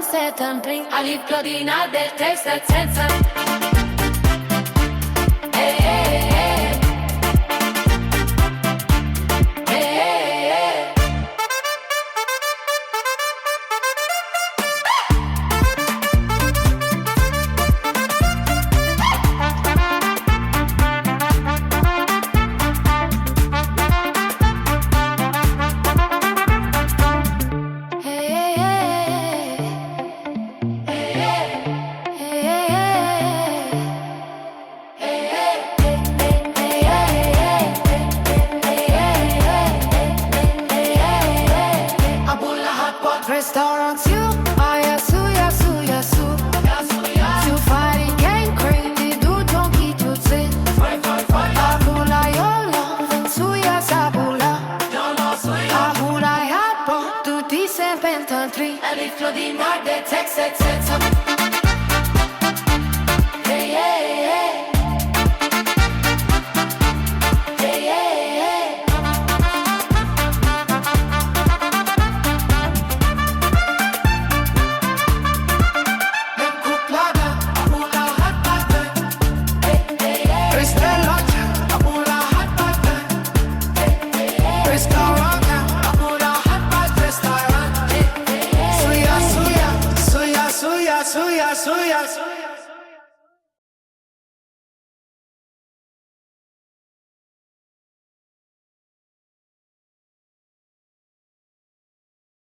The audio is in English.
73 Ali Claudina del Texas Sense. Restaurant su fare game crazy du jonki tutsi Abula yola suya sabula Abula hapo tutti serpentantri Ali Claudina del Texas Sense. Suya